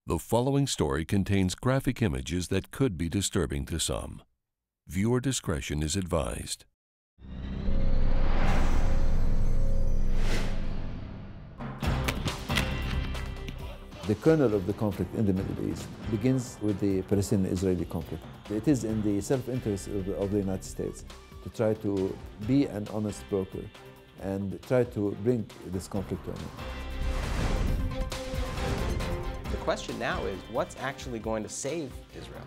The following story contains graphic images that could be disturbing to some. Viewer discretion is advised. The kernel of the conflict in the Middle East begins with the Palestinian-Israeli conflict. It is in the self-interest of the United States to try to be an honest broker and try to bring this conflict to an end. The question now is what's actually going to save Israel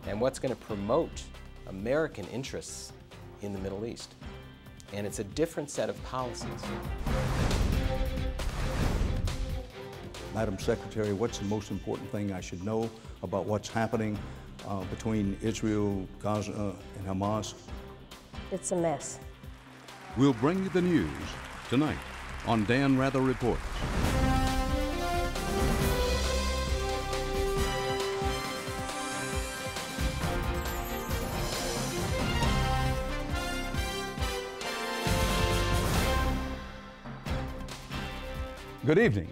and what's going to promote American interests in the Middle East. And it's a different set of policies. Madam Secretary, what's the most important thing I should know about what's happening between Israel, Gaza, and Hamas? It's a mess. We'll bring you the news tonight on Dan Rather Reports. Good evening.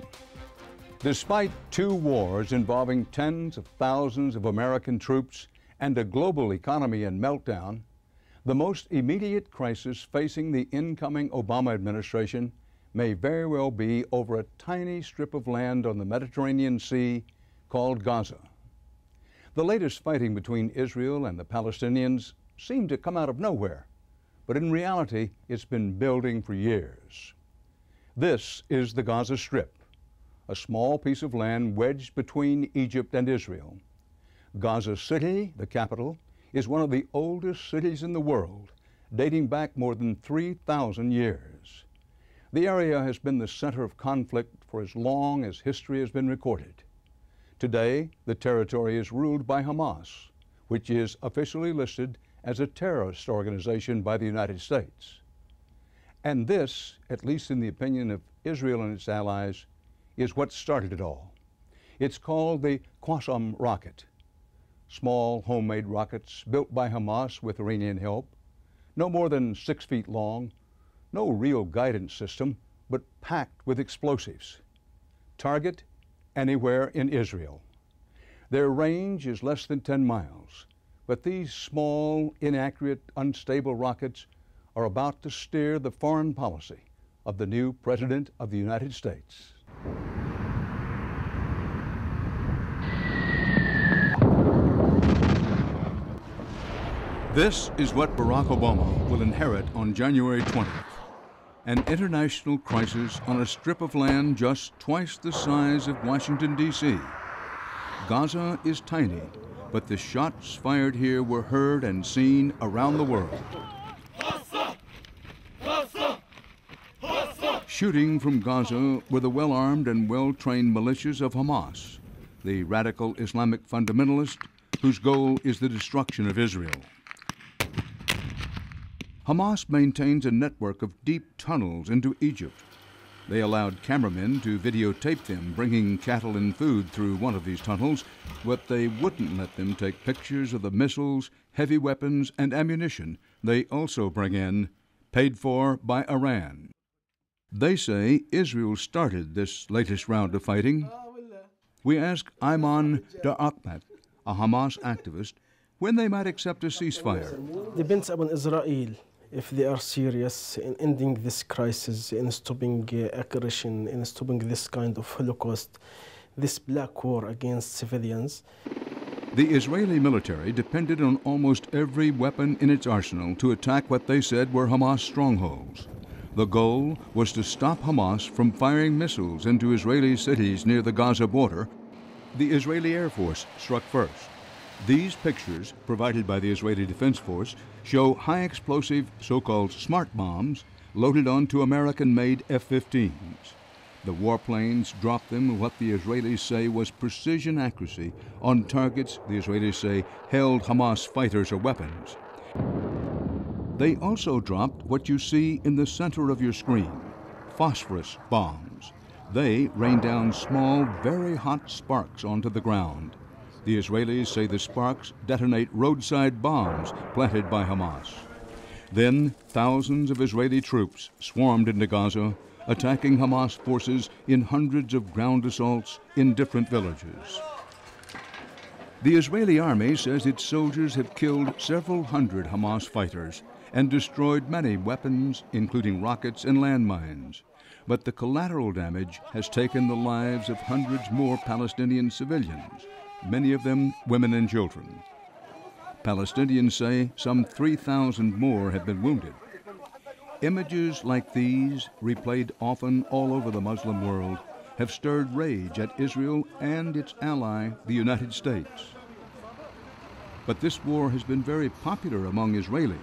Despite two wars involving tens of thousands of American troops and a global economy in meltdown, the most immediate crisis facing the incoming Obama administration may very well be over a tiny strip of land on the Mediterranean Sea called Gaza. The latest fighting between Israel and the Palestinians seemed to come out of nowhere, but in reality, it's been building for years. This is the Gaza Strip, a small piece of land wedged between Egypt and Israel. Gaza City, the capital, is one of the oldest cities in the world, dating back more than 3,000 years. The area has been the center of conflict for as long as history has been recorded. Today, the territory is ruled by Hamas, which is officially listed as a terrorist organization by the United States. And this, at least in the opinion of Israel and its allies, is what started it all. It's called the Qasem rocket. Small homemade rockets built by Hamas with Iranian help, no more than 6 feet long, no real guidance system, but packed with explosives. Target anywhere in Israel. Their range is less than 10 miles, but these small, inaccurate, unstable rockets are about to steer the foreign policy of the new President of the United States. This is what Barack Obama will inherit on January 20th. An international crisis on a strip of land just twice the size of Washington, D.C. Gaza is tiny, but the shots fired here were heard and seen around the world. Shooting from Gaza were the well-armed and well-trained militias of Hamas, the radical Islamic fundamentalist whose goal is the destruction of Israel. Hamas maintains a network of deep tunnels into Egypt. They allowed cameramen to videotape them bringing cattle and food through one of these tunnels, but they wouldn't let them take pictures of the missiles, heavy weapons, and ammunition they also bring in, paid for by Iran. They say Israel started this latest round of fighting. We asked Ayman Da'akmat, a Hamas activist, when they might accept a ceasefire. Depends upon Israel if they are serious in ending this crisis, in stopping aggression, in stopping this kind of Holocaust, this black war against civilians. The Israeli military depended on almost every weapon in its arsenal to attack what they said were Hamas strongholds. The goal was to stop Hamas from firing missiles into Israeli cities near the Gaza border. The Israeli Air Force struck first. These pictures, provided by the Israeli Defense Force, show high-explosive so-called smart bombs loaded onto American-made F-15s. The warplanes dropped them with what the Israelis say was precision accuracy on targets the Israelis say held Hamas fighters or weapons. They also dropped what you see in the center of your screen, phosphorus bombs. They rain down small, very hot sparks onto the ground. The Israelis say the sparks detonate roadside bombs planted by Hamas. Then thousands of Israeli troops swarmed into Gaza, attacking Hamas forces in hundreds of ground assaults in different villages. The Israeli army says its soldiers have killed several hundred Hamas fighters and destroyed many weapons, including rockets and landmines. But the collateral damage has taken the lives of hundreds more Palestinian civilians, many of them women and children. Palestinians say some 3,000 more have been wounded. Images like these, replayed often all over the Muslim world, have stirred rage at Israel and its ally, the United States. But this war has been very popular among Israelis.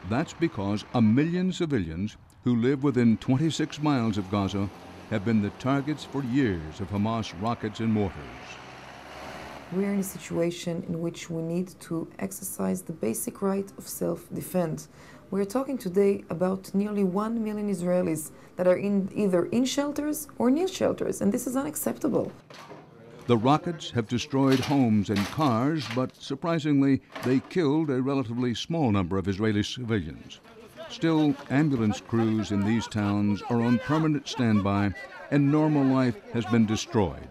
That's because 1 million civilians who live within 26 miles of Gaza have been the targets for years of Hamas rockets and mortars. We're in a situation in which we need to exercise the basic right of self-defense. We're talking today about nearly 1 million Israelis that are either in shelters or near shelters, and this is unacceptable. The rockets have destroyed homes and cars, but surprisingly, they killed a relatively small number of Israeli civilians. Still, ambulance crews in these towns are on permanent standby, and normal life has been destroyed.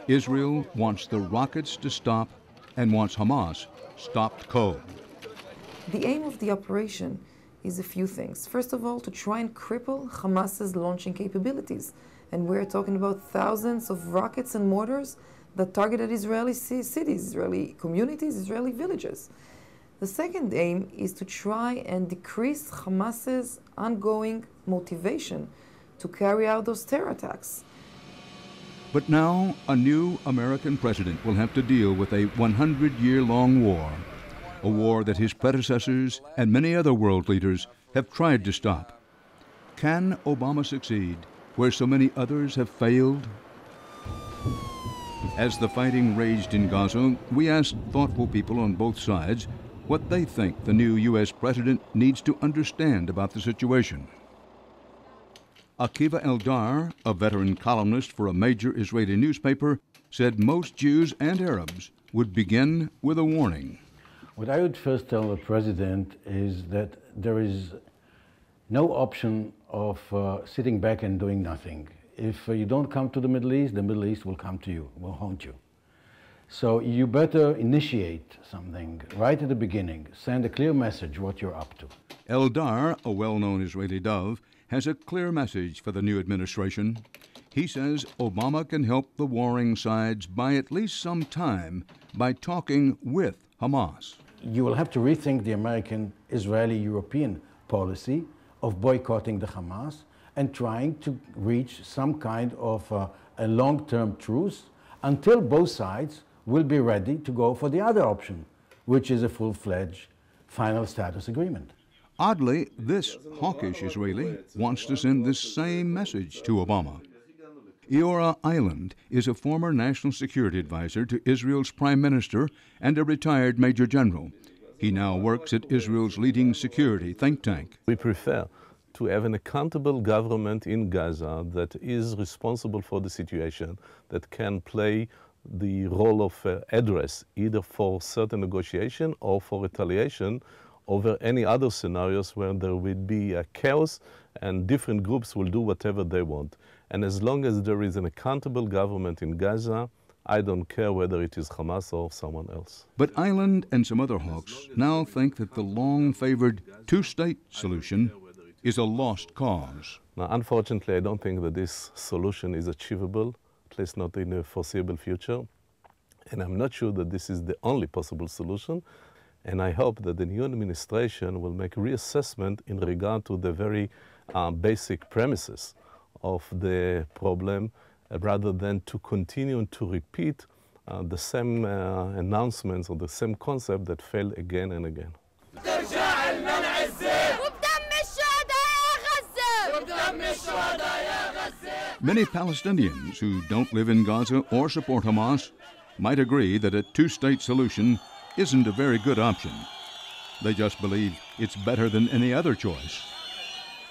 Israel wants the rockets to stop and wants Hamas stopped cold. The aim of the operation is a few things. First of all, to try and cripple Hamas's launching capabilities. And we're talking about thousands of rockets and mortars that targeted Israeli cities, Israeli communities, Israeli villages. The second aim is to try and decrease Hamas's ongoing motivation to carry out those terror attacks. But now, a new American president will have to deal with a 100-year-long war, a war that his predecessors and many other world leaders have tried to stop. Can Obama succeed where so many others have failed? As the fighting raged in Gaza, we asked thoughtful people on both sides what they think the new U.S. president needs to understand about the situation. Akiva Eldar, a veteran columnist for a major Israeli newspaper, said most Jews and Arabs would begin with a warning. What I would first tell the president is that there is no option of sitting back and doing nothing. If you don't come to the Middle East will come to you, will haunt you. So you better initiate something right at the beginning, send a clear message what you're up to. Eldar, a well-known Israeli dove, has a clear message for the new administration. He says Obama can help the warring sides buy at least some time by talking with Hamas. You will have to rethink the American, Israeli, European policy of boycotting the Hamas and trying to reach some kind of a long-term truce until both sides will be ready to go for the other option, which is a full-fledged final status agreement. Oddly, this hawkish Israeli wants to send this same message to Obama. Eora Island is a former national security advisor to Israel's prime minister and a retired major general. He now works at Israel's leading security think tank. We prefer to have an accountable government in Gaza that is responsible for the situation, that can play the role of address, either for certain negotiation or for retaliation over any other scenarios where there will be a chaos and different groups will do whatever they want. And as long as there is an accountable government in Gaza, I don't care whether it is Hamas or someone else. But Island and some other hawks now think that the long-favored two-state solution is a lost cause. Now, unfortunately, I don't think that this solution is achievable, at least not in the foreseeable future. And I'm not sure that this is the only possible solution. And I hope that the new administration will make reassessment in regard to the very basic premises of the problem, rather than to continue to repeat the same announcements or the same concept that failed again and again. Many Palestinians who don't live in Gaza or support Hamas might agree that a two-state solution isn't a very good option. They just believe it's better than any other choice.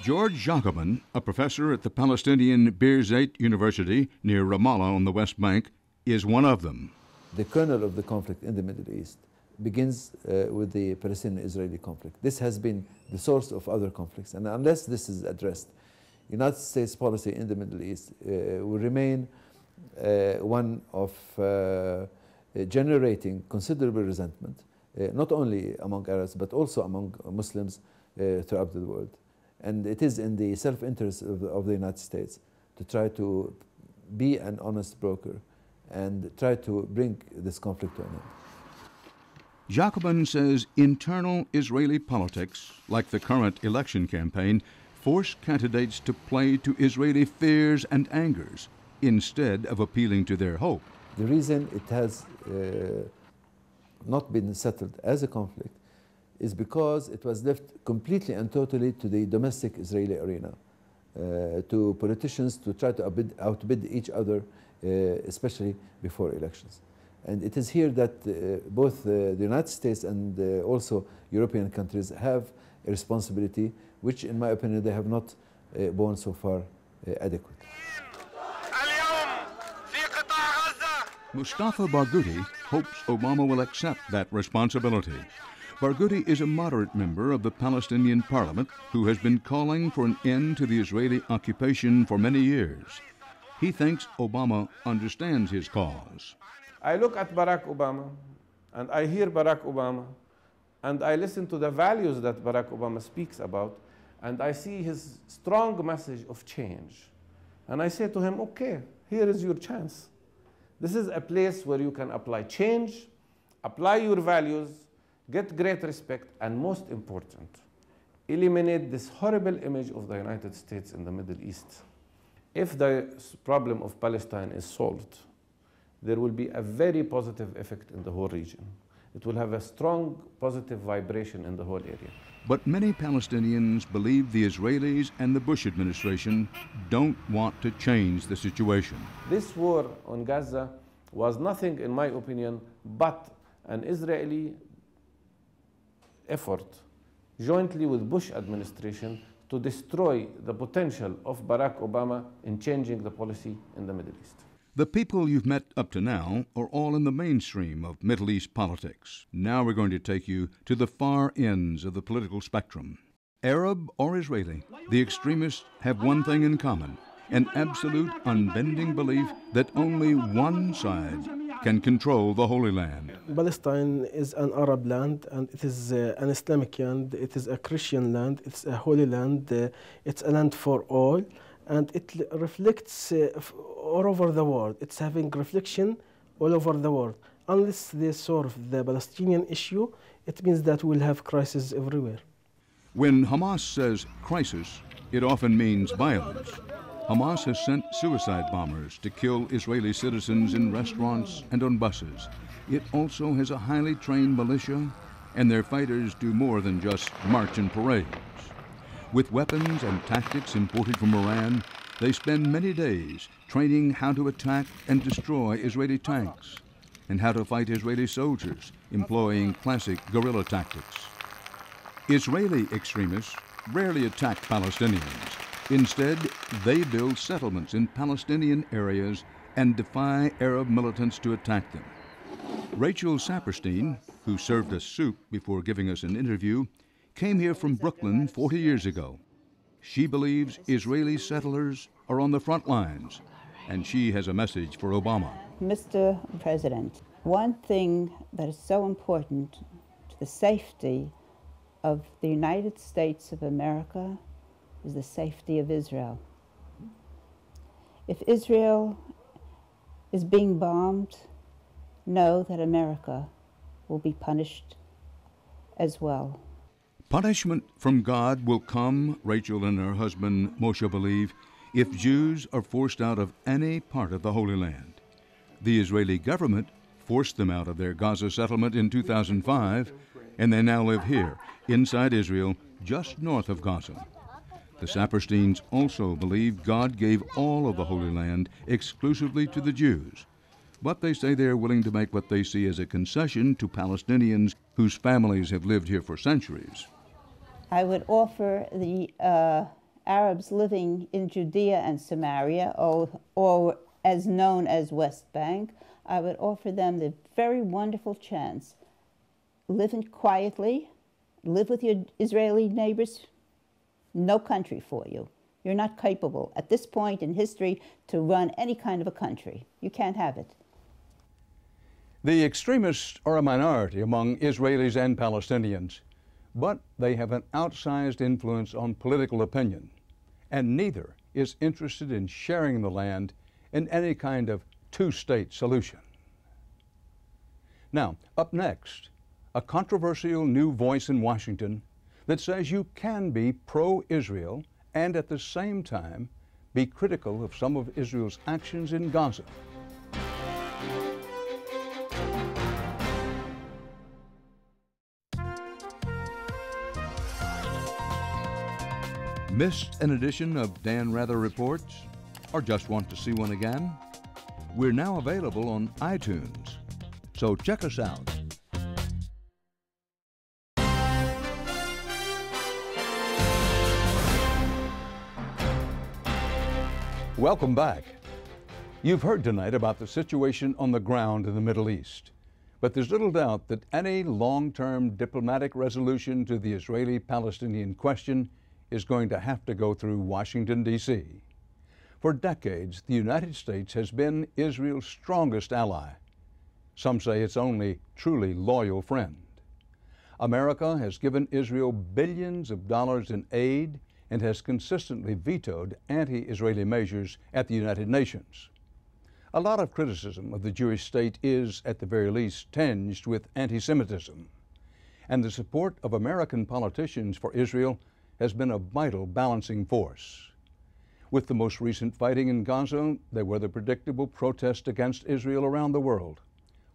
George Jacobin, a professor at the Palestinian Birzeit University near Ramallah on the West Bank, is one of them. The kernel of the conflict in the Middle East begins with the Palestinian-Israeli conflict. This has been the source of other conflicts, and unless this is addressed, United States policy in the Middle East will remain one of generating considerable resentment, not only among Arabs but also among Muslims throughout the world. And it is in the self-interest of the United States to try to be an honest broker and try to bring this conflict to an end. Jacobin says internal Israeli politics, like the current election campaign, force candidates to play to Israeli fears and angers instead of appealing to their hope. The reason it has not been settled as a conflict is because it was left completely and totally to the domestic Israeli arena, to politicians to try to outbid each other, especially before elections. And it is here that both the United States and also European countries have a responsibility, which in my opinion they have not borne so far adequate. Mustafa Barghouti hopes Obama will accept that responsibility. Barghouti is a moderate member of the Palestinian parliament who has been calling for an end to the Israeli occupation for many years. He thinks Obama understands his cause. I look at Barack Obama and I hear Barack Obama and I listen to the values that Barack Obama speaks about, and I see his strong message of change. And I say to him, okay, here is your chance. This is a place where you can apply change, apply your values, get great respect, and most important, eliminate this horrible image of the United States in the Middle East. If the problem of Palestine is solved, there will be a very positive effect in the whole region. It will have a strong positive vibration in the whole area. But many Palestinians believe the Israelis and the Bush administration don't want to change the situation. This war on Gaza was nothing, in my opinion, but an Israeli effort jointly with Bush administration to destroy the potential of Barack Obama in changing the policy in the Middle East. The people you've met up to now are all in the mainstream of Middle East politics. Now we're going to take you to the far ends of the political spectrum. Arab or Israeli, the extremists have one thing in common: an absolute unbending belief that only one side can control the Holy Land. Palestine is an Arab land, and it is an Islamic land, it is a Christian land, it's a holy land, it's a land for all, and it reflects all over the world. It's having reflection all over the world. Unless they solve the Palestinian issue, it means that we'll have crises everywhere. When Hamas says crisis, it often means violence. Hamas has sent suicide bombers to kill Israeli citizens in restaurants and on buses. It also has a highly trained militia, and their fighters do more than just march and parades. With weapons and tactics imported from Iran, they spend many days training how to attack and destroy Israeli tanks and how to fight Israeli soldiers, employing classic guerrilla tactics. Israeli extremists rarely attack Palestinians. Instead, they build settlements in Palestinian areas and defy Arab militants to attack them. Rachel Saperstein, who served us soup before giving us an interview, came here from Brooklyn 40 years ago. She believes Israeli settlers are on the front lines, and she has a message for Obama. Mr. President, one thing that is so important to the safety of the United States of America is the safety of Israel. If Israel is being bombed, know that America will be punished as well. Punishment from God will come, Rachel and her husband Moshe believe, if Jews are forced out of any part of the Holy Land. The Israeli government forced them out of their Gaza settlement in 2005, and they now live here, inside Israel, just north of Gaza. The Sapersteins also believe God gave all of the Holy Land exclusively to the Jews, but they say they are willing to make what they see as a concession to Palestinians whose families have lived here for centuries. I would offer the Arabs living in Judea and Samaria, or as known as West Bank, I would offer them the very wonderful chance. Live quietly, live with your Israeli neighbors, no country for you. You're not capable at this point in history to run any kind of a country. You can't have it. The extremists are a minority among Israelis and Palestinians, but they have an outsized influence on political opinion, and neither is interested in sharing the land in any kind of two-state solution. Now, up next, a controversial new voice in Washington that says you can be pro-Israel and at the same time be critical of some of Israel's actions in Gaza. Missed an edition of Dan Rather Reports? Or just want to see one again? We're now available on iTunes, so check us out. Welcome back. You've heard tonight about the situation on the ground in the Middle East, but there's little doubt that any long-term diplomatic resolution to the Israeli-Palestinian question is going to have to go through Washington, D.C. For decades, the United States has been Israel's strongest ally. Some say its only truly loyal friend. America has given Israel billions of dollars in aid and has consistently vetoed anti-Israeli measures at the United Nations. A lot of criticism of the Jewish state is, at the very least, tinged with anti-Semitism. And the support of American politicians for Israel has been a vital balancing force. With the most recent fighting in Gaza, there were the predictable protests against Israel around the world,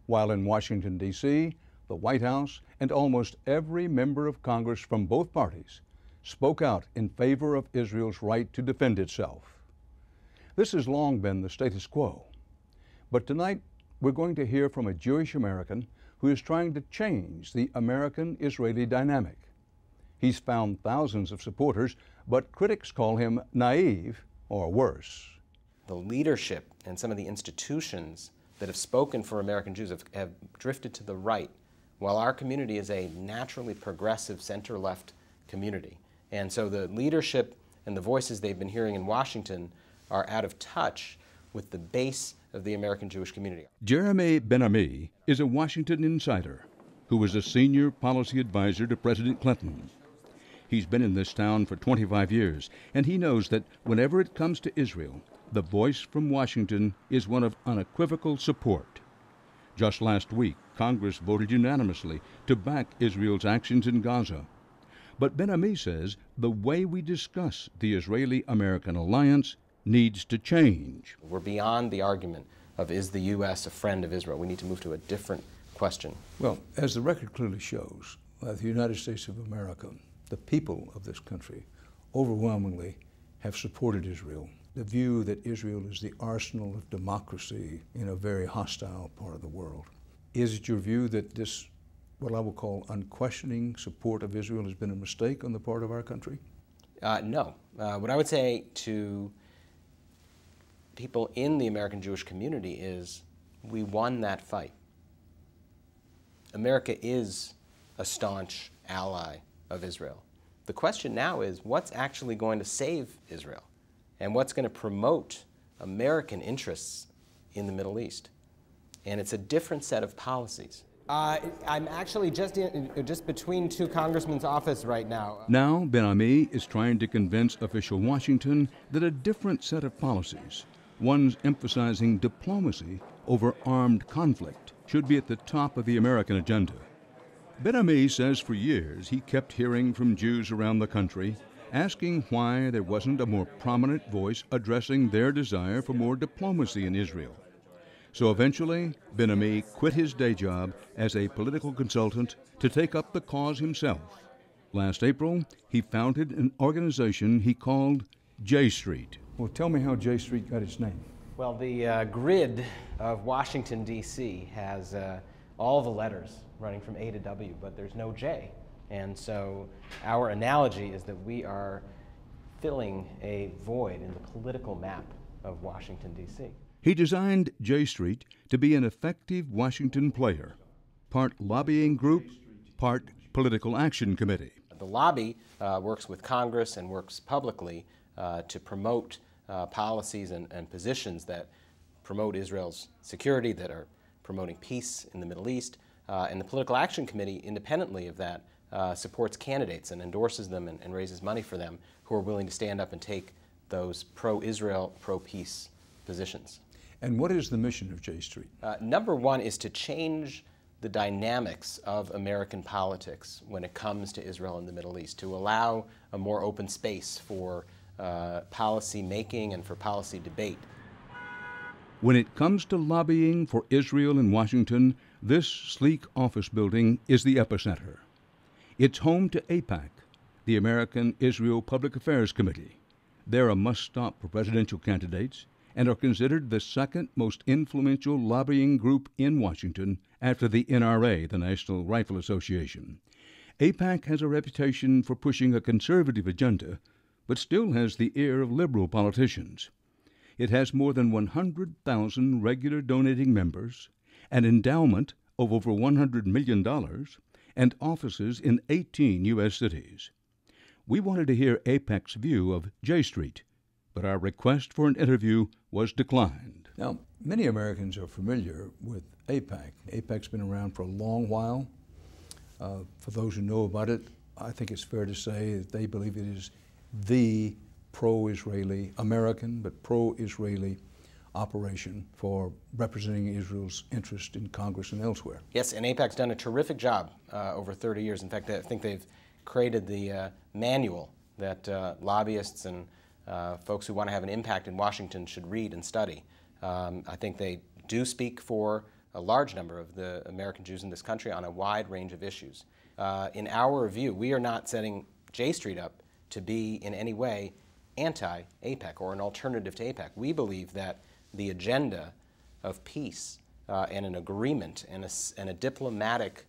while in Washington, D.C., the White House and almost every member of Congress from both parties spoke out in favor of Israel's right to defend itself. This has long been the status quo. But tonight, we're going to hear from a Jewish American who is trying to change the American-Israeli dynamic. He's found thousands of supporters, but critics call him naive or worse. The leadership and some of the institutions that have spoken for American Jews have drifted to the right, while our community is a naturally progressive center-left community. And so the leadership and the voices they've been hearing in Washington are out of touch with the base of the American Jewish community. Jeremy Ben-Ami is a Washington insider who was a senior policy advisor to President Clinton. He's been in this town for 25 years, and he knows that whenever it comes to Israel, the voice from Washington is one of unequivocal support. Just last week, Congress voted unanimously to back Israel's actions in Gaza. But Ben-Ami says the way we discuss the Israeli-American alliance needs to change. We're beyond the argument of is the U.S. a friend of Israel. We need to move to a different question. Well, as the record clearly shows, the United States of America, the people of this country, overwhelmingly have supported Israel. The view that Israel is the arsenal of democracy in a very hostile part of the world. Is it your view that this, what I will call unquestioning support of Israel, has been a mistake on the part of our country? No. What I would say to people in the American Jewish community is we won that fight. America is a staunch ally of Israel. The question now is what's actually going to save Israel and what's going to promote American interests in the Middle East. And it's a different set of policies. I'm actually just between two congressmen's offices right now. Now, Ben-Ami is trying to convince official Washington that a different set of policies, ones emphasizing diplomacy over armed conflict, should be at the top of the American agenda. Ben-Ami says for years he kept hearing from Jews around the country asking why there wasn't a more prominent voice addressing their desire for more diplomacy in Israel. So eventually, Ben-Ami quit his day job as a political consultant to take up the cause himself. Last April, he founded an organization he called J Street. Well, tell me how J Street got its name. Well, the grid of Washington, D.C. has all the letters running from A to W, but there's no J. And so our analogy is that we are filling a void in the political map of Washington, D.C. He designed J Street to be an effective Washington player, part lobbying group, part political action committee. The lobby works with Congress and works publicly to promote policies and positions that promote Israel's security, that are promoting peace in the Middle East. And the Political Action Committee, independently of that, supports candidates and endorses them and raises money for them who are willing to stand up and take those pro-Israel, pro-peace positions. And what is the mission of J Street? Number one is to change the dynamics of American politics when it comes to Israel and the Middle East, to allow a more open space for policy making and for policy debate. When it comes to lobbying for Israel in Washington, this sleek office building is the epicenter. It's home to AIPAC, the American Israel Public Affairs Committee. They're a must-stop for presidential candidates and are considered the second most influential lobbying group in Washington after the NRA, the National Rifle Association. AIPAC has a reputation for pushing a conservative agenda, but still has the ear of liberal politicians. It has more than 100,000 regular donating members, an endowment of over $100 million, and offices in 18 U.S. cities. We wanted to hear AIPAC's view of J Street, but our request for an interview was declined. Now, many Americans are familiar with AIPAC. AIPAC's been around for a long while. For those who know about it, I think it's fair to say that they believe it is the pro-Israeli, American, but pro-Israeli operation for representing Israel's interest in Congress and elsewhere. Yes, and AIPAC's done a terrific job over 30 years. In fact, I think they've created the manual that lobbyists and folks who want to have an impact in Washington should read and study. I think they do speak for a large number of the American Jews in this country on a wide range of issues. In our view, we are not setting J Street up to be in any way anti-AIPAC or an alternative to AIPAC. We believe that the agenda of peace and an agreement and a diplomatic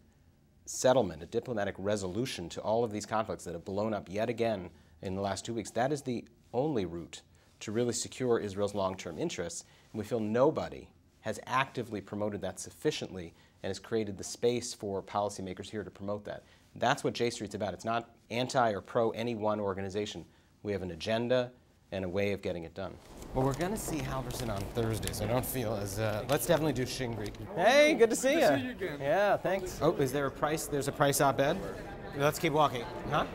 settlement, a diplomatic resolution to all of these conflicts that have blown up yet again in the last 2 weeks, that is the only route to really secure Israel's long-term interests. And we feel nobody has actively promoted that sufficiently and has created the space for policymakers here to promote that. That's what J Street's about. It's not anti or pro any one organization. We have an agenda and a way of getting it done. Well, we're going to see Halverson on Thursday, so I don't feel as... let's definitely do Shingri. Hey, good to see you. Good to see you again. Yeah, thanks. Oh, is there a price? There's a price op-ed? Let's keep walking. Huh?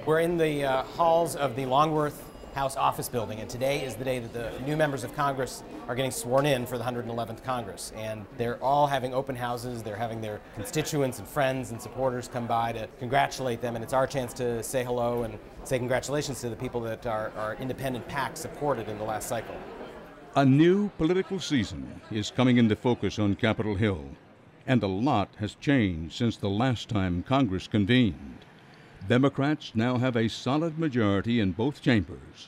We're in the halls of the Longworth House office building, and today is the day that the new members of Congress are getting sworn in for the 111th Congress. And they're all having open houses. They're having their constituents and friends and supporters come by to congratulate them, and it's our chance to say hello and say congratulations to the people that our independent PAC supported in the last cycle. A new political season is coming into focus on Capitol Hill, and a lot has changed since the last time Congress convened. Democrats now have a solid majority in both chambers.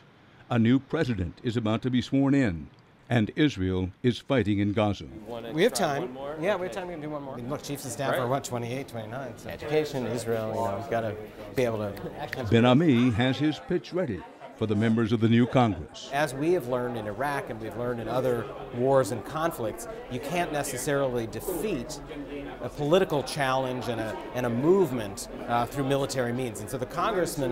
A new president is about to be sworn in, and Israel is fighting in Gaza. We have time. Yeah, we have time. We can do one more. I mean, look, chiefs of staff are what, 28, 29? So education, Israel, you know, we've got to be able to... Ben-Ami has his pitch ready for the members of the new Congress. As we have learned in Iraq and we've learned in other wars and conflicts, you can't necessarily defeat a political challenge and a movement through military means. And so the congressmen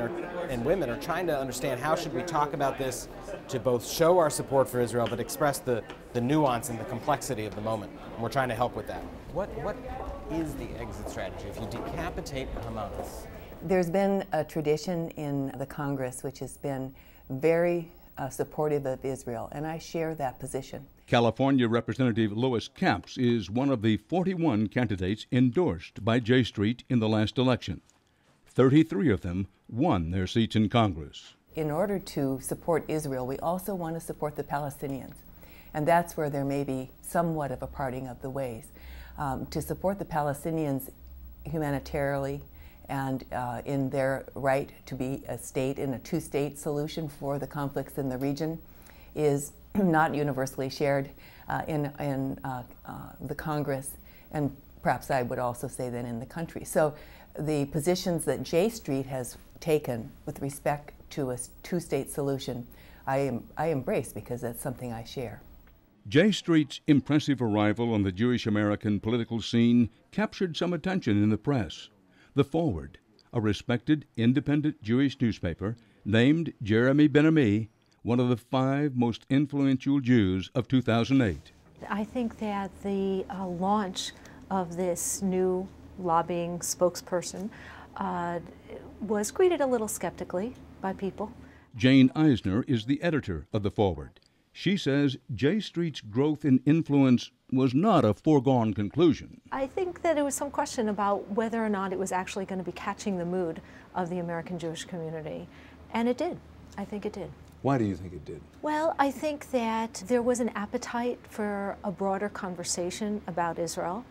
and women are trying to understand how should we talk about this to both show our support for Israel but express the nuance and the complexity of the moment. And we're trying to help with that. What is the exit strategy if you decapitate Hamas? There's been a tradition in the Congress which has been very supportive of Israel, and I share that position. California Representative Lois Capps is one of the 41 candidates endorsed by J Street in the last election. 33 of them won their seats in Congress. In order to support Israel, we also want to support the Palestinians, and that's where there may be somewhat of a parting of the ways. To support the Palestinians humanitarily, and in their right to be a state in a two-state solution for the conflicts in the region is not universally shared in the Congress, and perhaps I would also say that in the country. So the positions that J Street has taken with respect to a two-state solution, I embrace because that's something I share. J Street's impressive arrival on the Jewish American political scene captured some attention in the press. The Forward, a respected independent Jewish newspaper, named Jeremy Ben-Ami one of the 5 most influential Jews of 2008. I think that the launch of this new lobbying spokesperson was greeted a little skeptically by people. Jane Eisner is the editor of The Forward. She says J Street's growth in influence was not a foregone conclusion. I think that there was some question about whether or not it was actually going to be catching the mood of the American Jewish community. And it did. I think it did. Why do you think it did? Well, I think that there was an appetite for a broader conversation about Israel.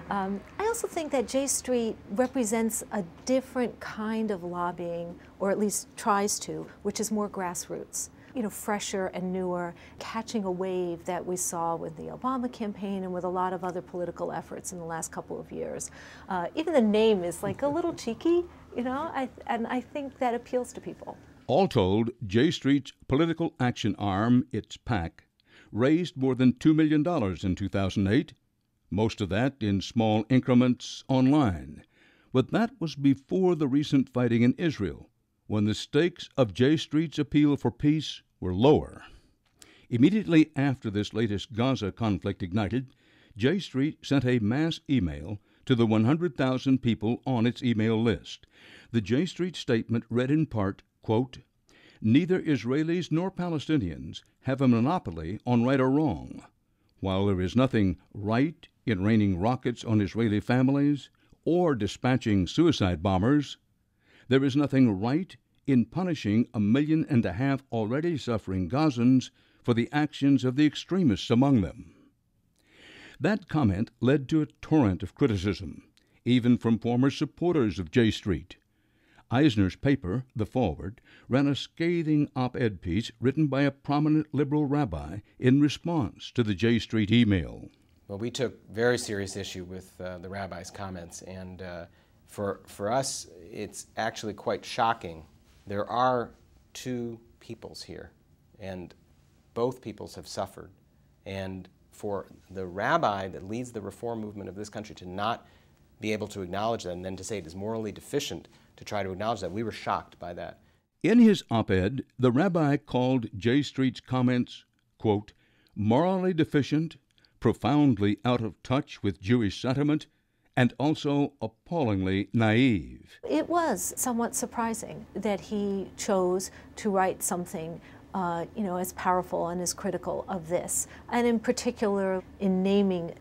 I also think that J Street represents a different kind of lobbying, or at least tries to, which is more grassroots. You know, fresher and newer, catching a wave that we saw with the Obama campaign and with a lot of other political efforts in the last couple of years. Even the name is like a little cheeky, you know, and I think that appeals to people. All told, J Street's political action arm, its PAC, raised more than $2 million in 2008, most of that in small increments online. But that was before the recent fighting in Israel, when the stakes of J Street's appeal for peace were lower. Immediately after this latest Gaza conflict ignited, J Street sent a mass email to the 100,000 people on its email list. The J Street statement read in part, quote, "Neither Israelis nor Palestinians have a monopoly on right or wrong. While there is nothing right in raining rockets on Israeli families or dispatching suicide bombers, there is nothing right in punishing 1.5 million already suffering Gazans for the actions of the extremists among them." That comment led to a torrent of criticism, even from former supporters of J Street. Eisner's paper, The Forward, ran a scathing op-ed piece written by a prominent liberal rabbi in response to the J Street email. Well, we took very serious issue with the rabbi's comments, and for us, it's actually quite shocking. There are two peoples here, and both peoples have suffered. And for the rabbi that leads the reform movement of this country to not be able to acknowledge that and then to say it is morally deficient to try to acknowledge that, we were shocked by that. In his op-ed, the rabbi called J Street's comments, quote, "morally deficient, profoundly out of touch with Jewish sentiment, and also appallingly naive." It was somewhat surprising that he chose to write something as powerful and as critical of this, and in particular in naming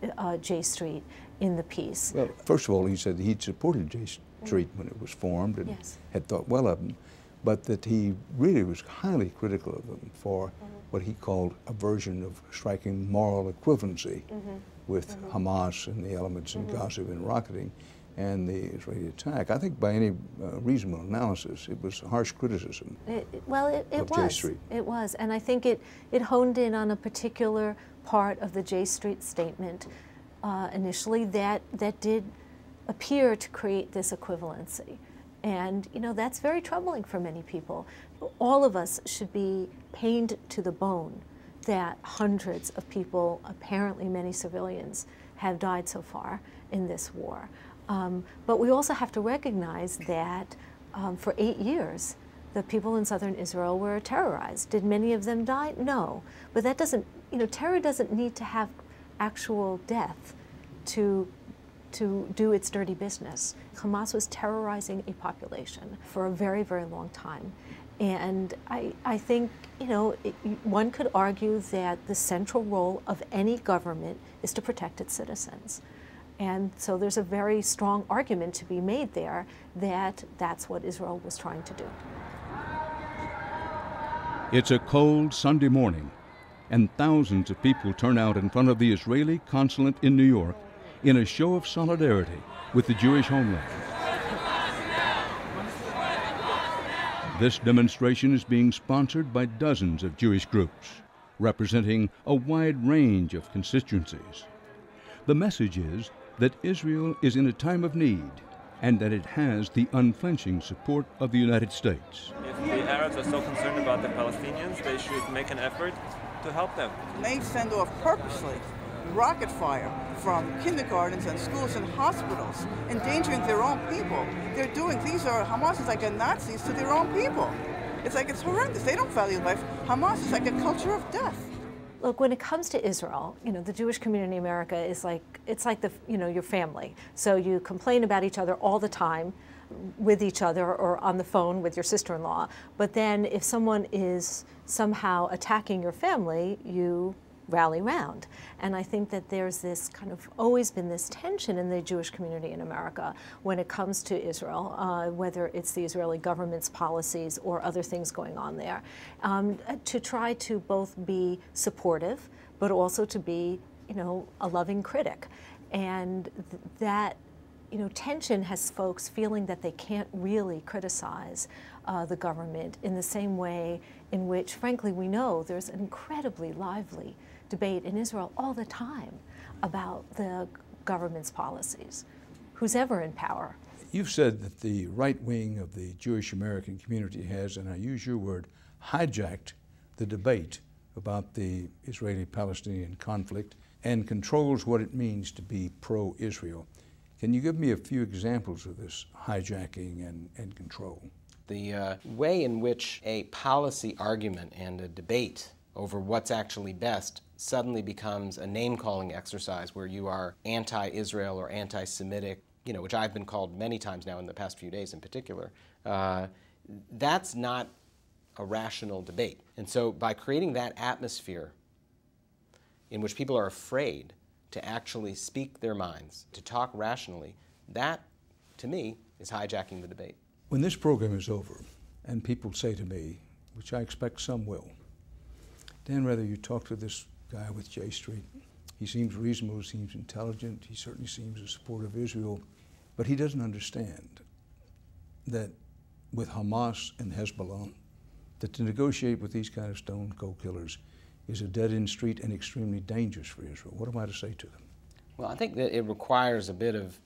J Street in the piece. Well, first of all, he said he'd supported J Street when it was formed and had thought well of them, but that he really was highly critical of them for what he called a version of striking moral equivalency with Hamas and the elements in Gaza and rocketing and the Israeli attack. I think by any reasonable analysis, it was harsh criticism of J Street. It was, and I think it honed in on a particular part of the J Street statement initially that did appear to create this equivalency. And, you know, that's very troubling for many people. All of us should be pained to the bone that hundreds of people, apparently many civilians, have died so far in this war. But we also have to recognize that for 8 years, the people in southern Israel were terrorized. Did many of them die? No. But that doesn't, terror doesn't need to have actual death to do its dirty business. Hamas was terrorizing a population for a very, very long time. And I think, one could argue that the central role of any government is to protect its citizens. And so there's a very strong argument to be made there that that's what Israel was trying to do. It's a cold Sunday morning, and thousands of people turn out in front of the Israeli consulate in New York in a show of solidarity with the Jewish homeland. This demonstration is being sponsored by dozens of Jewish groups, representing a wide range of constituencies. The message is that Israel is in a time of need and that it has the unflinching support of the United States. If the Arabs are so concerned about the Palestinians, they should make an effort to help them. They send off purposely rocket fire from kindergartens and schools and hospitals, endangering their own people. Hamas is like a Nazis to their own people. It's horrendous. They don't value life. Hamas is like a culture of death. Look, when it comes to Israel, the Jewish community in America is it's like your family. So you complain about each other all the time with each other or on the phone with your sister-in-law. But then if someone is somehow attacking your family, you rally round. And I think that there's this always been this tension in the Jewish community in America when it comes to Israel, whether it's the Israeli government's policies or other things going on there, to try to both be supportive, but also to be, a loving critic. And that, tension has folks feeling that they can't really criticize the government in the same way in which, frankly, we know there's an incredibly lively debate in Israel all the time about the government's policies, who's ever in power. You've said that the right wing of the Jewish American community has, and I use your word, hijacked the debate about the Israeli-Palestinian conflict and controls what it means to be pro-Israel. Can you give me a few examples of this hijacking and control? The way in which a policy argument and a debate over what's actually best suddenly becomes a name-calling exercise where you are anti-Israel or anti-Semitic, which I've been called many times now in the past few days in particular, that's not a rational debate. And so by creating that atmosphere in which people are afraid to actually speak their minds, to talk rationally, that, to me, is hijacking the debate. When this program is over, and people say to me, which I expect some will, Dan, Rather, you talk to this guy with J Street. He seems reasonable, he seems intelligent, he certainly seems a supporter of Israel, but he doesn't understand that with Hamas and Hezbollah, that to negotiate with these kind of stone cold killers is a dead-end street and extremely dangerous for Israel. What am I to say to them? Well, I think that it requires a bit of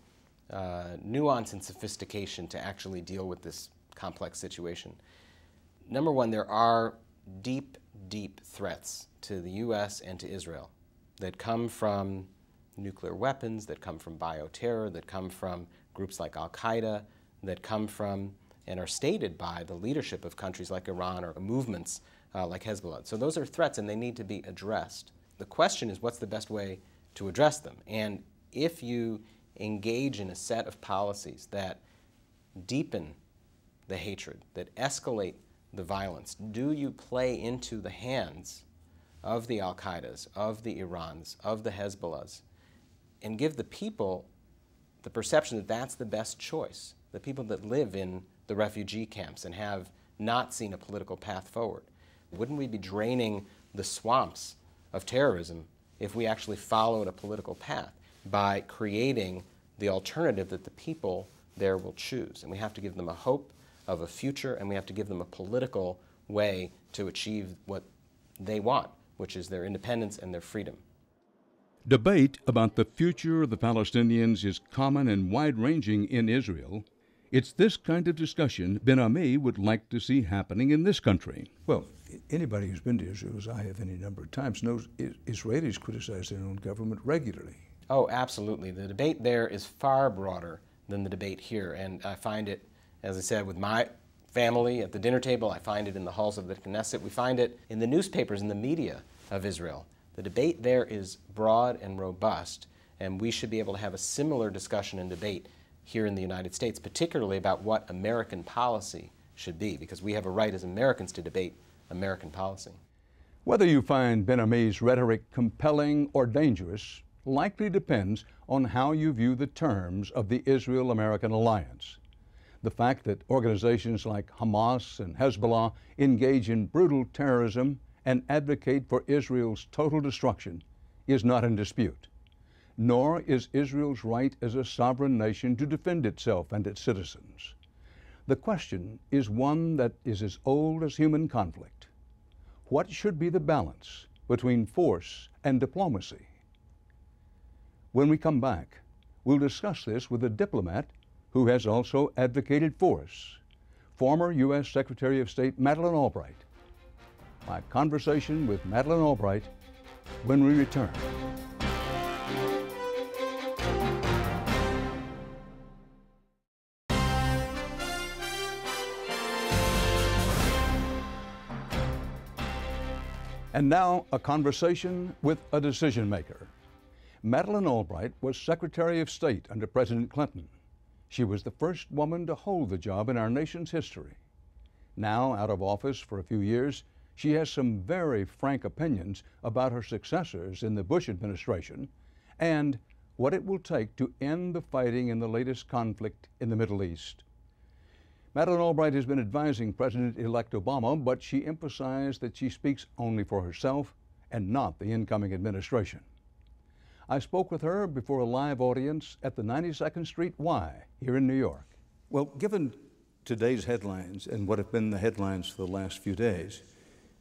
nuance and sophistication to actually deal with this complex situation. Number one, there are deep, deep threats to the US and to Israel that come from nuclear weapons, that come from bioterror, that come from groups like Al-Qaeda, that come from and are stated by the leadership of countries like Iran or movements like Hezbollah. So those are threats and they need to be addressed. The question is, what's the best way to address them? And if you engage in a set of policies that deepen the hatred, that escalate the violence, do you play into the hands of the Al-Qaedas, of the Irans, of the Hezbollahs, and give the people the perception that that's the best choice, the people that live in the refugee camps and have not seen a political path forward? Wouldn't we be draining the swamps of terrorism if we actually followed a political path by creating the alternative that the people there will choose? And we have to give them a hope of a future, and we have to give them a political way to achieve what they want, which is their independence and their freedom. Debate about the future of the Palestinians is common and wide-ranging in Israel. It's this kind of discussion Ben Ami would like to see happening in this country. Well, anybody who's been to Israel, as I have any number of times, knows Israelis criticize their own government regularly. Oh, absolutely. The debate there is far broader than the debate here, and I find it, as I said, with my family at the dinner table, I find it in the halls of the Knesset, we find it in the newspapers, in the media of Israel. The debate there is broad and robust, and we should be able to have a similar discussion and debate here in the United States, particularly about what American policy should be, because we have a right as Americans to debate American policy. Whether you find Ben Ami's rhetoric compelling or dangerous likely depends on how you view the terms of the Israel-American alliance. The fact that organizations like Hamas and Hezbollah engage in brutal terrorism and advocate for Israel's total destruction is not in dispute, nor is Israel's right as a sovereign nation to defend itself and its citizens. The question is one that is as old as human conflict. What should be the balance between force and diplomacy? When we come back, we'll discuss this with a diplomat who has also advocated force, former U.S. Secretary of State Madeleine Albright. My conversation with Madeleine Albright when we return. And now, a conversation with a decision maker. Madeleine Albright was Secretary of State under President Clinton. She was the first woman to hold the job in our nation's history. Now, out of office for a few years, she has some very frank opinions about her successors in the Bush administration and what it will take to end the fighting in the latest conflict in the Middle East. Madeleine Albright has been advising President-elect Obama, but she emphasized that she speaks only for herself and not the incoming administration. I spoke with her before a live audience at the 92nd Street Y here in New York. Well, given today's headlines and what have been the headlines for the last few days,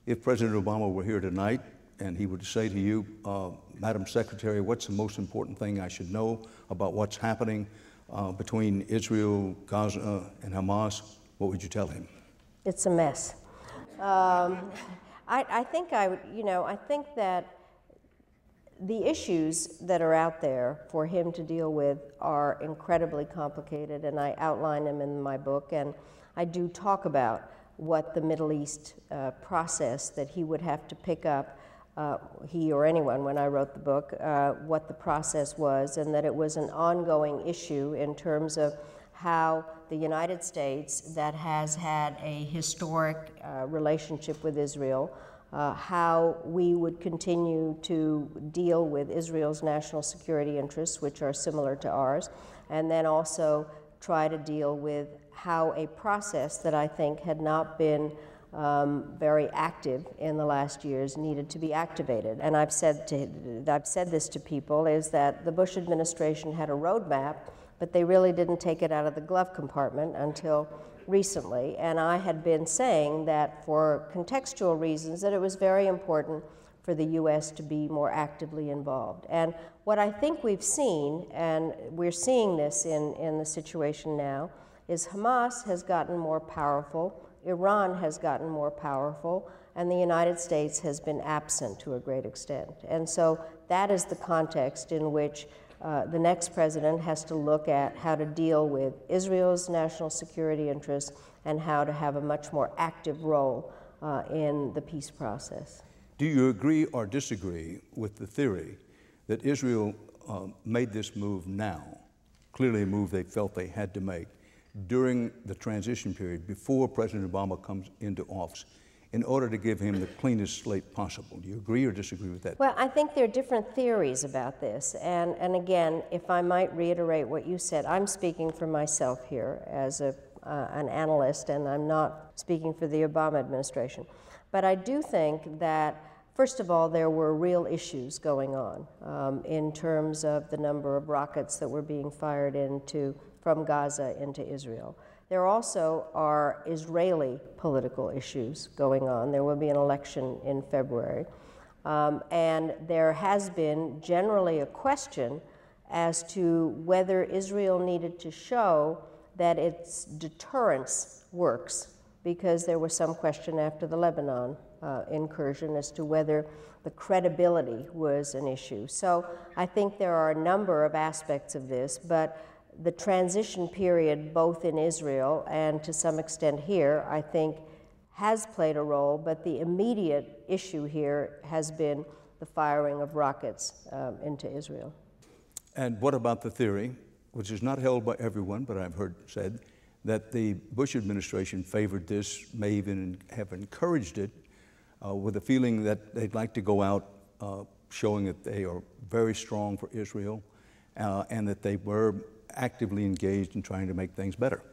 if President Obama were here tonight and he would say to you, Madam Secretary, what's the most important thing I should know about what's happening between Israel, Gaza, and Hamas, what would you tell him? It's a mess. I think that the issues that are out there for him to deal with are incredibly complicated, and I outline them in my book, and I do talk about what the Middle East process that he would have to pick up, he or anyone when I wrote the book, what the process was, and that it was an ongoing issue in terms of how the United States, that has had a historic relationship with Israel, how we would continue to deal with Israel's national security interests, which are similar to ours, and then also try to deal with how a process that I think had not been very active in the last years needed to be activated. And I've said this to people, is that the Bush administration had a roadmap, but they really didn't take it out of the glove compartment until recently. And I had been saying that for contextual reasons that it was very important for the US to be more actively involved. And what I think we've seen, and we're seeing this in the situation now, is Hamas has gotten more powerful, Iran has gotten more powerful, and the United States has been absent to a great extent. And so that is the context in which the next president has to look at how to deal with Israel's national security interests and how to have a much more active role in the peace process. Do you agree or disagree with the theory that Israel made this move now, clearly a move they felt they had to make, during the transition period before President Obama comes into office, in order to give him the cleanest slate possible? Do you agree or disagree with that? Well, I think there are different theories about this. And again, if I might reiterate what you said, I'm speaking for myself here as an analyst, and I'm not speaking for the Obama administration. But I do think that, first of all, there were real issues going on in terms of the number of rockets that were being fired from Gaza into Israel. There also are Israeli political issues going on. There will be an election in February. And there has been generally a question as to whether Israel needed to show that its deterrence works, because there was some question after the Lebanon incursion as to whether the credibility was an issue. So I think there are a number of aspects of this, but the transition period, both in Israel and to some extent here, I think has played a role, but the immediate issue here has been the firing of rockets into Israel. And what about the theory, which is not held by everyone, but I've heard said, that the Bush administration favored this, may even have encouraged it, with a feeling that they'd like to go out showing that they are very strong for Israel and that they were actively engaged in trying to make things better?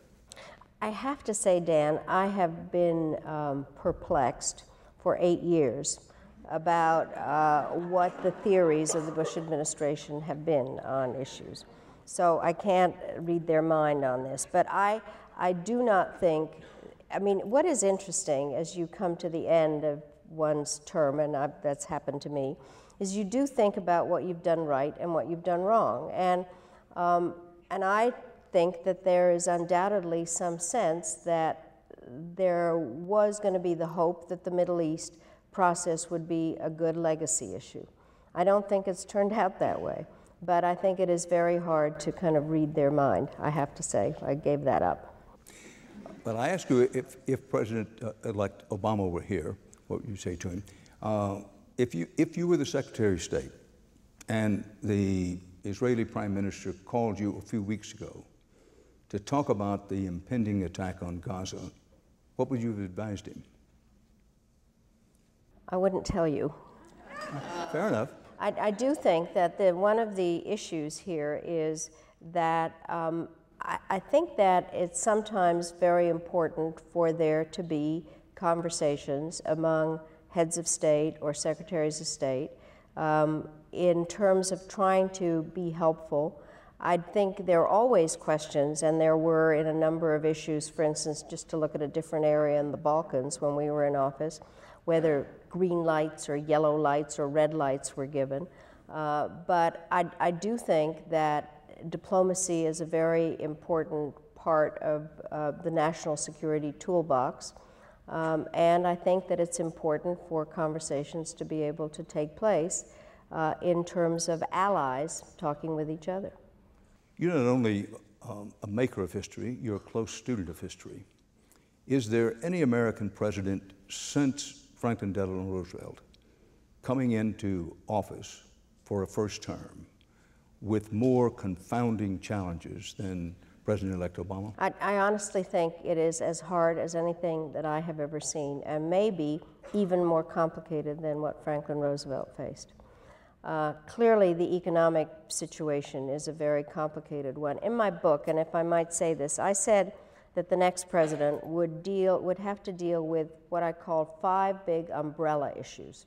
I have to say, Dan, I have been perplexed for 8 years about what the theories of the Bush administration have been on issues. So I can't read their mind on this. But I do not think, I mean, what is interesting as you come to the end of one's term, and that's happened to me, is you do think about what you've done right and what you've done wrong. And I think that there is undoubtedly some sense that there was going to be the hope that the Middle East process would be a good legacy issue. I don't think it's turned out that way, but I think it is very hard to kind of read their mind, I have to say. I gave that up. But I ask you, if President-elect Obama were here, what would you say to him? If you were the Secretary of State and the Israeli Prime Minister called you a few weeks ago to talk about the impending attack on Gaza, what would you have advised him? I wouldn't tell you. Fair enough. I do think that one of the issues here is that I think that it's sometimes very important for there to be conversations among heads of state or secretaries of state in terms of trying to be helpful. I think there are always questions, and there were in a number of issues, for instance, just to look at a different area in the Balkans when we were in office, whether green lights or yellow lights or red lights were given. But I do think that diplomacy is a very important part of the national security toolbox. And I think that it's important for conversations to be able to take place in terms of allies talking with each other. You're not only a maker of history, you're a close student of history. Is there any American president since Franklin Delano Roosevelt coming into office for a first term with more confounding challenges than President-elect Obama? I honestly think it is as hard as anything that I have ever seen, and maybe even more complicated than what Franklin Roosevelt faced. Clearly, the economic situation is a very complicated one. In my book, and if I might say this, I said that the next president would have to deal with what I call 5 big umbrella issues.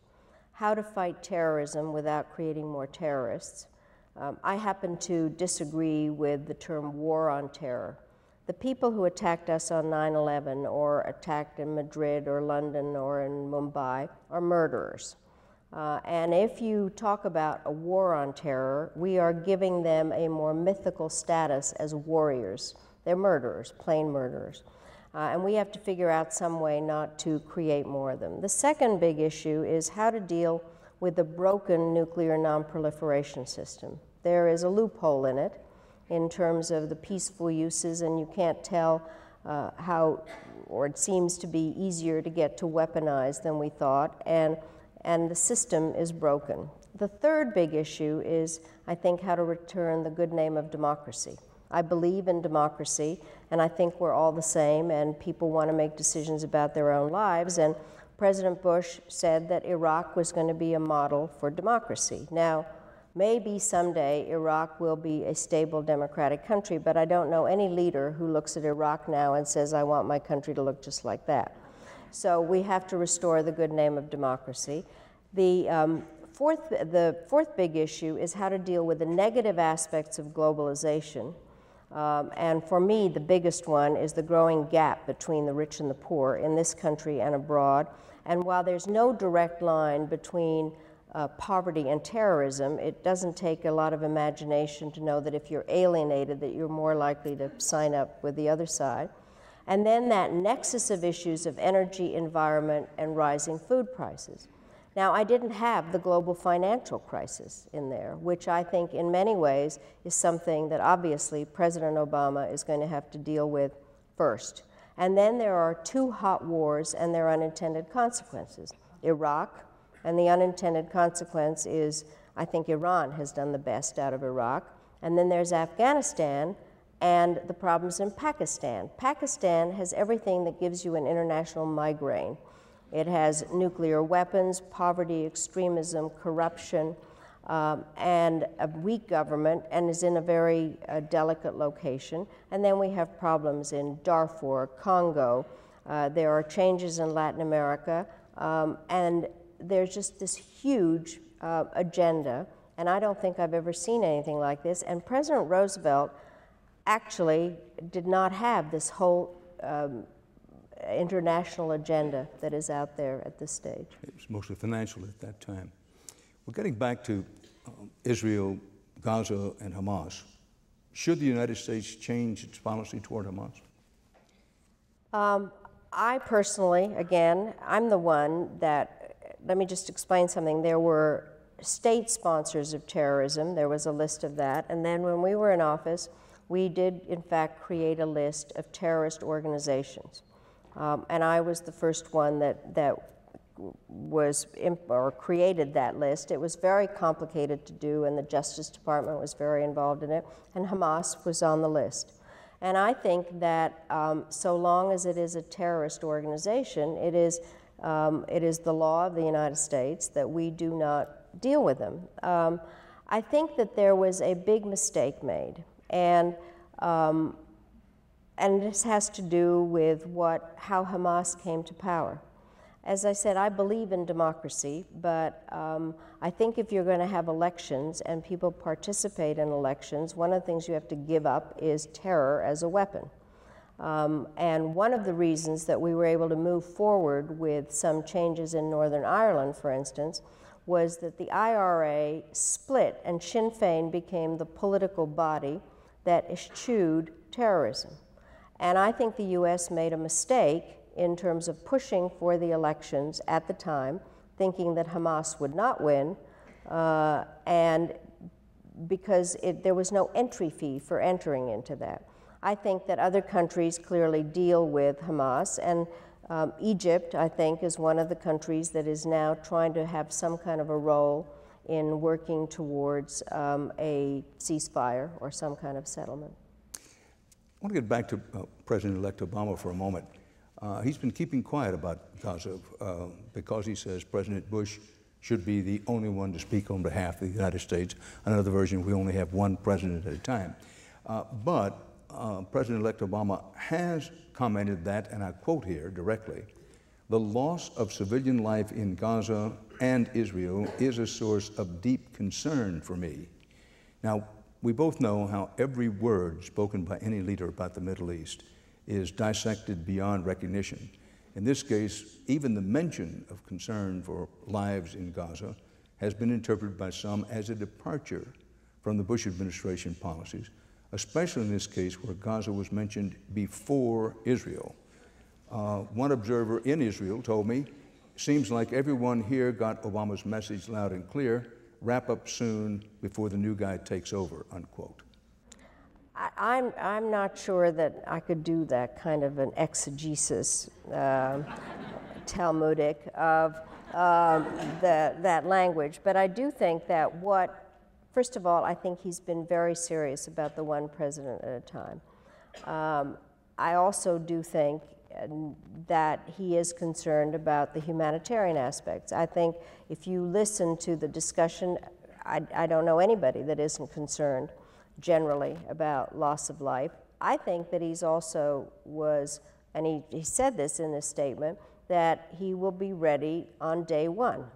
How to fight terrorism without creating more terrorists. I happen to disagree with the term war on terror. The people who attacked us on 9/11 or attacked in Madrid or London or in Mumbai are murderers. And if you talk about a war on terror, we are giving them a more mythical status as warriors. They're murderers, plain murderers. And we have to figure out some way not to create more of them. The second big issue is how to deal with the broken nuclear non-proliferation system. There is a loophole in it in terms of the peaceful uses, and you can't tell how, or it seems to be easier to get to weaponize than we thought, and the system is broken. The third big issue is, I think, how to return the good name of democracy. I believe in democracy, and I think we're all the same, and people want to make decisions about their own lives, and President Bush said that Iraq was going to be a model for democracy. Now, maybe someday Iraq will be a stable democratic country, but I don't know any leader who looks at Iraq now and says, I want my country to look just like that. So we have to restore the good name of democracy. The fourth big issue is how to deal with the negative aspects of globalization. And for me, the biggest one is the growing gap between the rich and the poor in this country and abroad. And while there's no direct line between poverty and terrorism, it doesn't take a lot of imagination to know that if you're alienated, that you're more likely to sign up with the other side. And then that nexus of issues of energy, environment, and rising food prices. Now, I didn't have the global financial crisis in there, which I think in many ways is something that obviously President Obama is going to have to deal with first. And then there are 2 hot wars and their unintended consequences. Iraq, and the unintended consequence is, I think Iran has done the best out of Iraq. And then there's Afghanistan and the problems in Pakistan. Pakistan has everything that gives you an international migraine. It has nuclear weapons, poverty, extremism, corruption, and a weak government, and is in a very delicate location. And then we have problems in Darfur, Congo. There are changes in Latin America, and there's just this huge agenda, and I don't think I've ever seen anything like this. And President Roosevelt actually did not have this whole international agenda that is out there at this stage. It was mostly financial at that time. Well, getting back to Israel, Gaza, and Hamas, should the United States change its policy toward Hamas? I personally, again, I'm the one that, let me just explain something. There were state sponsors of terrorism. There was a list of that. And then when we were in office, we did, in fact, create a list of terrorist organizations. And I was the first one that created that list. It was very complicated to do, and the Justice Department was very involved in it, and Hamas was on the list. And I think that so long as it is a terrorist organization, it is the law of the United States that we do not deal with them. I think that there was a big mistake made, and this has to do with how Hamas came to power. As I said, I believe in democracy, but I think if you're going to have elections and people participate in elections, one of the things you have to give up is terror as a weapon. And one of the reasons that we were able to move forward with some changes in Northern Ireland, for instance, was that the IRA split and Sinn Féin became the political body that eschewed terrorism. And I think the US made a mistake in terms of pushing for the elections at the time, thinking that Hamas would not win, and because there was no entry fee for entering into that. I think that other countries clearly deal with Hamas, and Egypt, I think, is one of the countries that is now trying to have some kind of a role in working towards a ceasefire or some kind of settlement. I want to get back to President-elect Obama for a moment. He's been keeping quiet about Gaza because he says President Bush should be the only one to speak on behalf of the United States. Another version, we only have one president at a time. But President-elect Obama has commented that, and I quote here directly, "The loss of civilian life in Gaza and Israel is a source of deep concern for me." Now, we both know how every word spoken by any leader about the Middle East is dissected beyond recognition. In this case, even the mention of concern for lives in Gaza has been interpreted by some as a departure from the Bush administration policies, especially in this case where Gaza was mentioned before Israel. One observer in Israel told me, "Seems like everyone here got Obama's message loud and clear, wrap up soon before the new guy takes over," unquote. I'm not sure that I could do that kind of an exegesis, Talmudic, of that language. But I do think that first of all, I think he's been very serious about the one president at a time. I also do think that he is concerned about the humanitarian aspects. I think if you listen to the discussion, I don't know anybody that isn't concerned generally about loss of life. I think that he's also and he said this in his statement, that he will be ready on day one.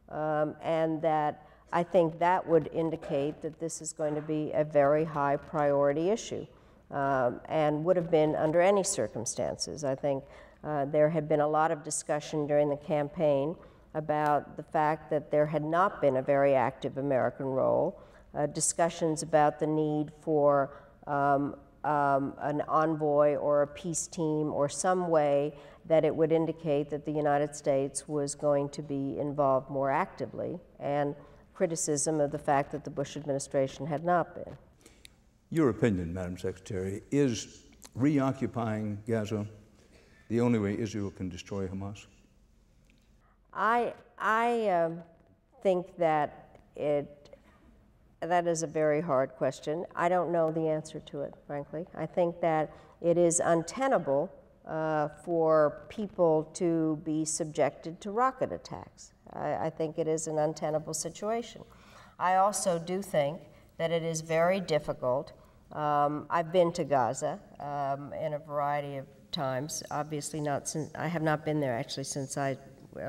And that I think that would indicate that this is going to be a very high priority issue, and would have been under any circumstances. I think there had been a lot of discussion during the campaign about the fact that there had not been a very active American role, discussions about the need for an envoy or a peace team or some way that it would indicate that the United States was going to be involved more actively, and criticism of the fact that the Bush administration had not been. Your opinion, Madam Secretary, is reoccupying Gaza the only way Israel can destroy Hamas? I think that that is a very hard question. I don't know the answer to it, frankly. I think that it is untenable for people to be subjected to rocket attacks. I think it is an untenable situation. I also do think that it is very difficult. I've been to Gaza in a variety of times. Obviously not since, I have not been there actually since I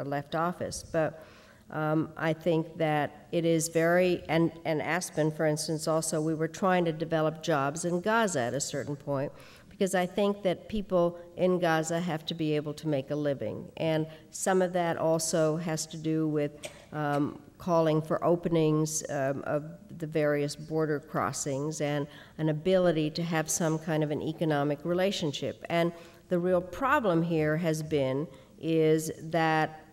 left office, but I think that it is very, and Aspen, for instance, also, we were trying to develop jobs in Gaza at a certain point, because I think that people in Gaza have to be able to make a living. And some of that also has to do with calling for openings of the various border crossings and an ability to have some kind of an economic relationship. And the real problem here has been is that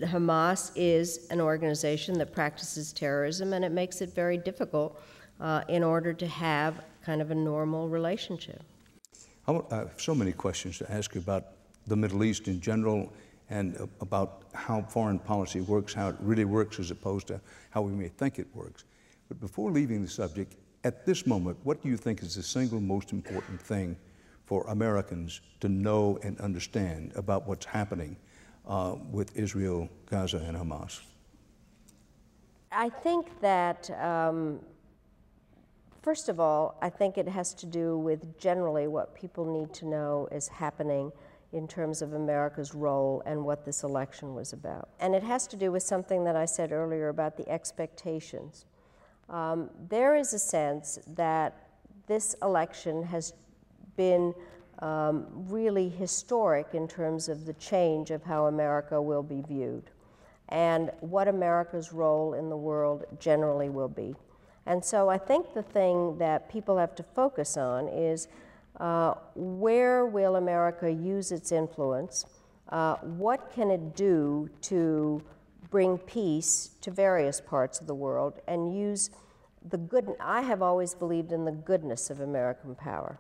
Hamas is an organization that practices terrorism, and it makes it very difficult in order to have kind of a normal relationship. I have so many questions to ask you about the Middle East in general and about how foreign policy works, how it really works as opposed to how we may think it works. But before leaving the subject, at this moment, what do you think is the single most important thing for Americans to know and understand about what's happening with Israel, Gaza, and Hamas? I think that, first of all, I think it has to do with generally what people need to know is happening in terms of America's role and what this election was about. And it has to do with something that I said earlier about the expectations. There is a sense that this election has been really historic in terms of the change of how America will be viewed and what America's role in the world generally will be. And so I think the thing that people have to focus on is where will America use its influence? What can it do to bring peace to various parts of the world and use the good? I have always believed in the goodness of American power.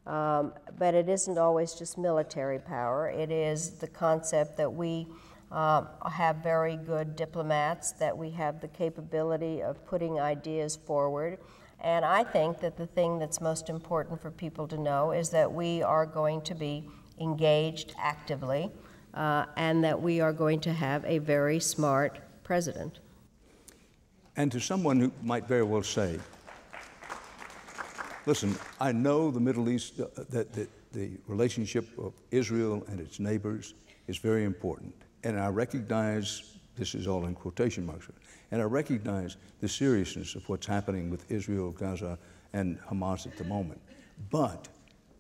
But it isn't always just military power. It is the concept that we have very good diplomats, that we have the capability of putting ideas forward. And I think that the thing that's most important for people to know is that we are going to be engaged actively and that we are going to have a very smart president. And to someone who might very well say, listen, I know the Middle East, that the relationship of Israel and its neighbors is very important. And I recognize, this is all in quotation marks, and I recognize the seriousness of what's happening with Israel, Gaza, and Hamas at the moment. But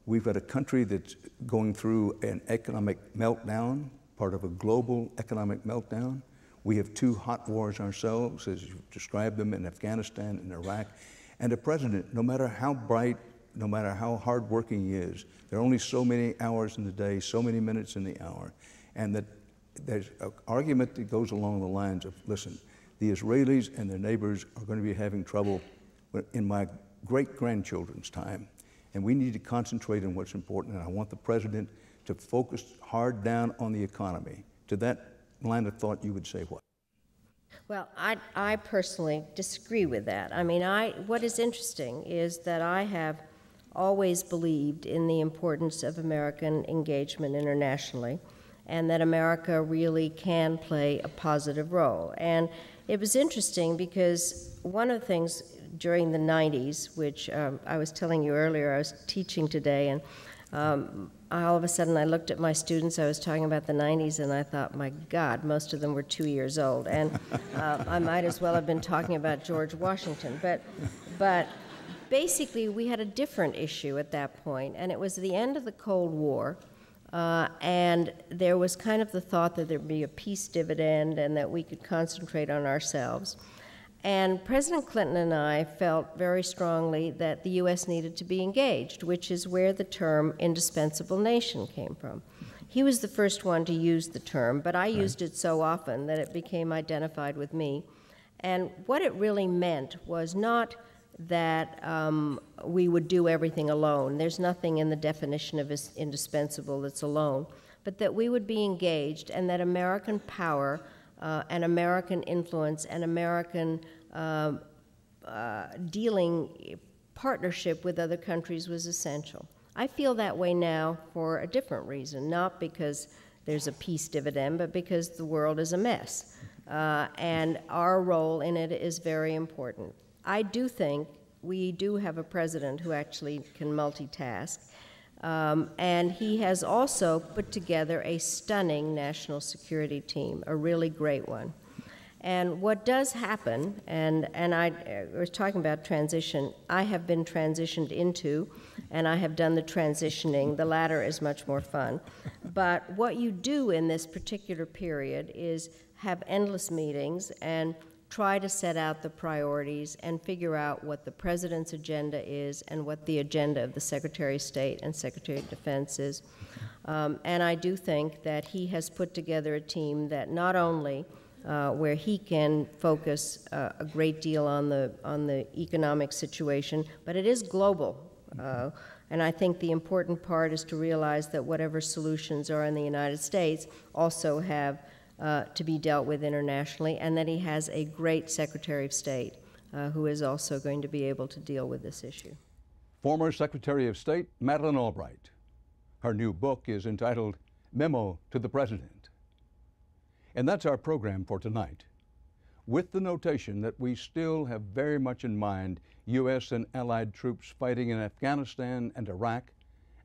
we've got a country that's going through an economic meltdown, part of a global economic meltdown. We have two hot wars ourselves, as you've described them, in Afghanistan and Iraq. And a president, no matter how bright, no matter how hardworking he is, there are only so many hours in the day, so many minutes in the hour. And that there's an argument that goes along the lines of, listen, the Israelis and their neighbors are going to be having trouble in my great-grandchildren's time. And we need to concentrate on what's important. And I want the president to focus hard down on the economy. To that line of thought, you would say what? Well, I personally disagree with that. I mean, what is interesting is that I have always believed in the importance of American engagement internationally, and that America really can play a positive role. And it was interesting because one of the things during the 90s, which I was telling you earlier, I was teaching today, and all of a sudden I looked at my students, I was talking about the 90s, and I thought, my God, most of them were 2 years old. And I might as well have been talking about George Washington. But basically, we had a different issue at that point, and it was the end of the Cold War. And there was kind of the thought that there'd be a peace dividend and that we could concentrate on ourselves. And President Clinton and I felt very strongly that the U.S. needed to be engaged, which is where the term indispensable nation came from. He was the first one to use the term, but I used it so often that it became identified with me. And what it really meant was not that we would do everything alone. There's nothing in the definition of indispensable that's alone, but that we would be engaged and that American power and American influence and American dealing partnership with other countries was essential. I feel that way now for a different reason, not because there's a peace dividend, but because the world is a mess. And our role in it is very important. I do think we do have a president who actually can multitask, and he has also put together a stunning national security team, a really great one. And what does happen, and I was talking about transition, I have been transitioned into, and I have done the transitioning. The latter is much more fun. But what you do in this particular period is have endless meetings and try to set out the priorities and figure out what the president's agenda is and what the agenda of the Secretary of State and Secretary of Defense is. And I do think that he has put together a team that not only where he can focus a great deal on the economic situation, but it is global. And I think the important part is to realize that whatever solutions are in the United States also have to be dealt with internationally, and that he has a great Secretary of State who is also going to be able to deal with this issue. Former Secretary of State Madeleine Albright. Her new book is entitled Memo to the President. And that's our program for tonight, with the notation that we still have very much in mind U.S. and allied troops fighting in Afghanistan and Iraq,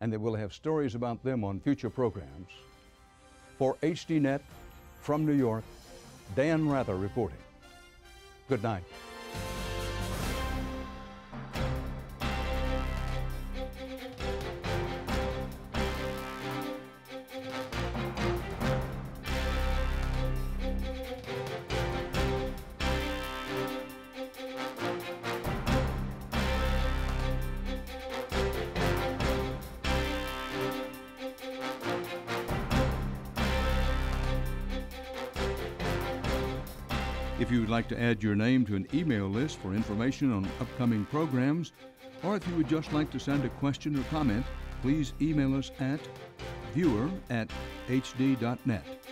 and that we'll have stories about them on future programs. For HDNet, from New York, Dan Rather reporting. Good night. If you would like to add your name to an email list for information on upcoming programs, or if you would just like to send a question or comment, please email us at viewer@hd.net.